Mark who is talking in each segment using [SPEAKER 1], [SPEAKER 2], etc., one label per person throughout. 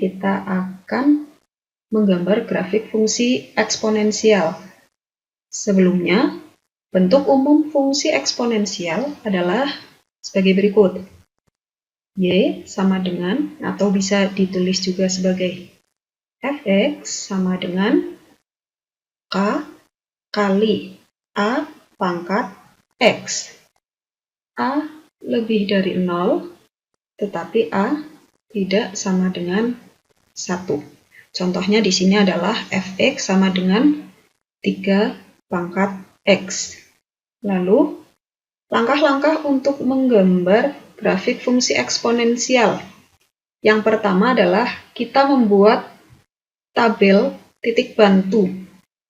[SPEAKER 1] kita akan menggambar grafik fungsi eksponensial. Sebelumnya, bentuk umum fungsi eksponensial adalah sebagai berikut. Y sama dengan, atau bisa ditulis juga sebagai fx sama dengan k kali a pangkat x. A lebih dari 0, tetapi A tidak sama dengan 1. Contohnya di sini adalah fx sama dengan 3 pangkat x. Lalu, langkah-langkah untuk menggambar grafik fungsi eksponensial. Yang pertama adalah kita membuat tabel titik bantu.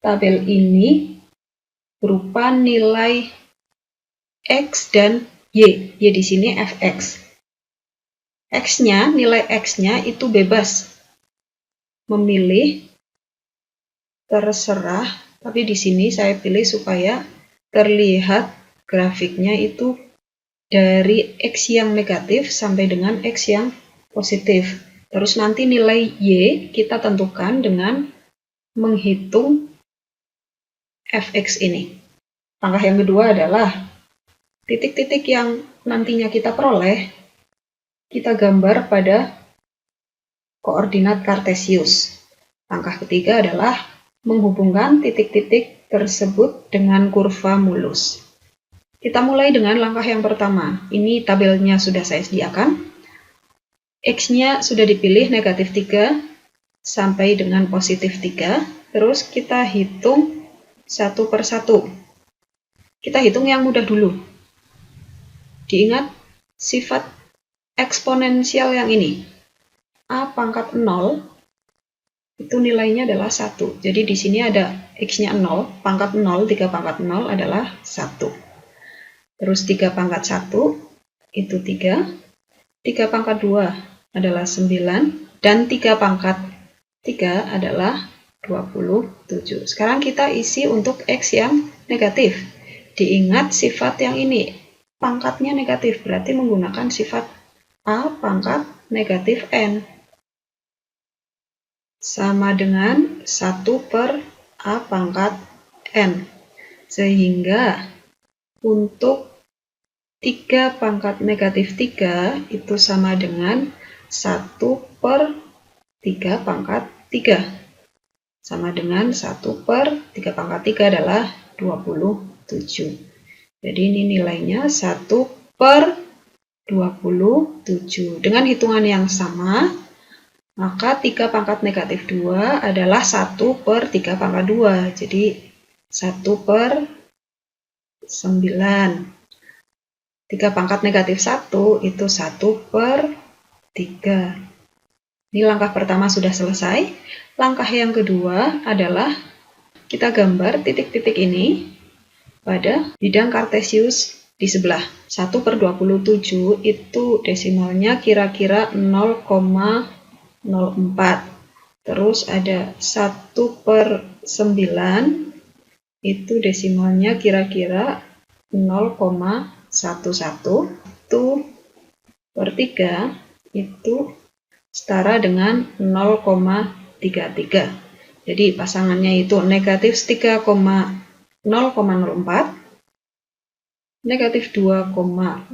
[SPEAKER 1] Tabel ini berupa nilai x dan y. Y di sini fx. X-nya, nilai X-nya itu bebas memilih, terserah, tapi di sini saya pilih supaya terlihat grafiknya itu dari X yang negatif sampai dengan X yang positif. Terus nanti nilai Y kita tentukan dengan menghitung fx ini. Langkah yang kedua adalah titik-titik yang nantinya kita peroleh, kita gambar pada koordinat kartesius. Langkah ketiga adalah menghubungkan titik-titik tersebut dengan kurva mulus. Kita mulai dengan langkah yang pertama. Ini tabelnya sudah saya sediakan. X-nya sudah dipilih negatif 3 sampai dengan positif 3. Terus kita hitung satu per satu. Kita hitung yang mudah dulu. Diingat sifat eksponensial yang ini. A pangkat 0 itu nilainya adalah 1. Jadi di sini ada X-nya 0, pangkat 0, 3 pangkat 0 adalah 1. Terus 3 pangkat 1 itu 3, 3 pangkat 2 adalah 9, dan 3 pangkat 3 adalah 27. Sekarang kita isi untuk X yang negatif. Diingat sifat yang ini, pangkatnya negatif, berarti menggunakan sifat A pangkat negatif N. Sama dengan 1 per A pangkat N. Sehingga untuk 3 pangkat negatif 3 itu sama dengan 1 per 3 pangkat 3. Sama dengan 1 per 3 pangkat 3 adalah 27. Jadi ini nilainya 1 per 27. Dengan hitungan yang sama, maka 3 pangkat negatif 2 adalah 1 per 3 pangkat 2. Jadi 1 per 9. 3 pangkat negatif 1 itu 1 per 3. Ini langkah pertama sudah selesai. Langkah yang kedua adalah kita gambar titik-titik ini pada bidang kartesius di sebelah. 1 per 27 itu desimalnya kira-kira 0,04. Terus ada 1 per 9 itu desimalnya kira-kira 0,11. 1 per 3 itu setara dengan 0,33. Jadi pasangannya itu negatif 0,04, negatif 2,0,11,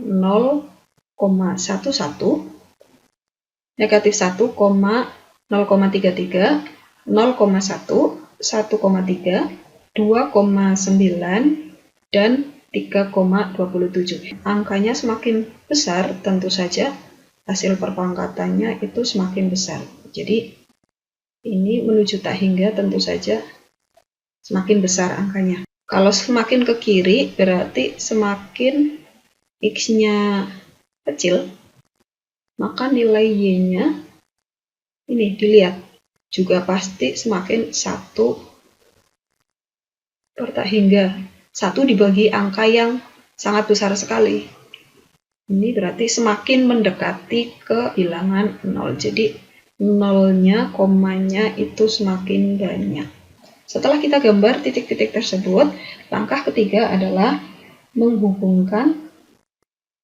[SPEAKER 1] negatif 1,0,33, 0,1, 1,3, 2,9, dan 3,27. Angkanya semakin besar, tentu saja hasil perpangkatannya itu semakin besar. Jadi ini menuju tak hingga tentu saja semakin besar angkanya. Kalau semakin ke kiri berarti semakin X-nya kecil, maka nilai Y-nya ini dilihat juga pasti semakin 1 per tak hingga 1 dibagi angka yang sangat besar sekali. Ini berarti semakin mendekati ke bilangan 0. Jadi nolnya, komanya itu semakin banyak. Setelah kita gambar titik-titik tersebut, langkah ketiga adalah menghubungkan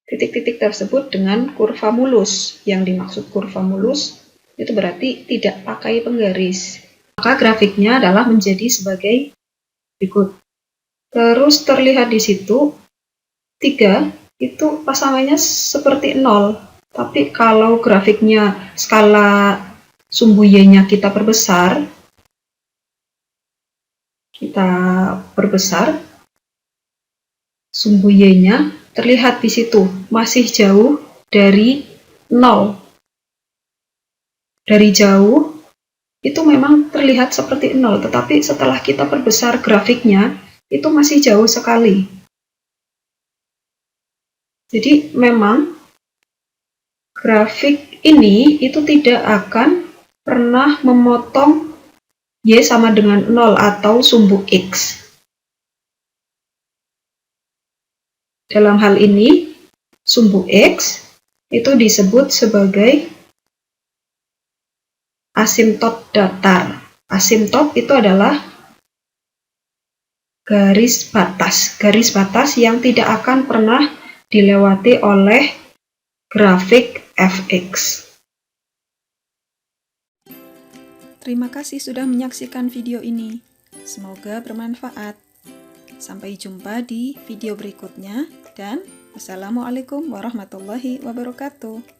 [SPEAKER 1] titik-titik tersebut dengan kurva mulus. Yang dimaksud kurva mulus itu berarti tidak pakai penggaris. Maka grafiknya adalah menjadi sebagai berikut. Terus terlihat di situ 3 itu pasangannya seperti 0. Tapi kalau grafiknya skala sumbu Y-nya kita perbesar, sumbu Y-nya terlihat di situ masih jauh dari 0. Dari jauh itu memang terlihat seperti 0, tetapi setelah kita perbesar grafiknya itu masih jauh sekali. Jadi memang grafik ini itu tidak akan pernah memotong Y sama dengan 0 atau sumbu X. Dalam hal ini, sumbu X itu disebut sebagai asimtot datar. Asimtot itu adalah garis batas yang tidak akan pernah dilewati oleh grafik fx.
[SPEAKER 2] Terima kasih sudah menyaksikan video ini. Semoga bermanfaat. Sampai jumpa di video berikutnya dan wassalamualaikum warahmatullahi wabarakatuh.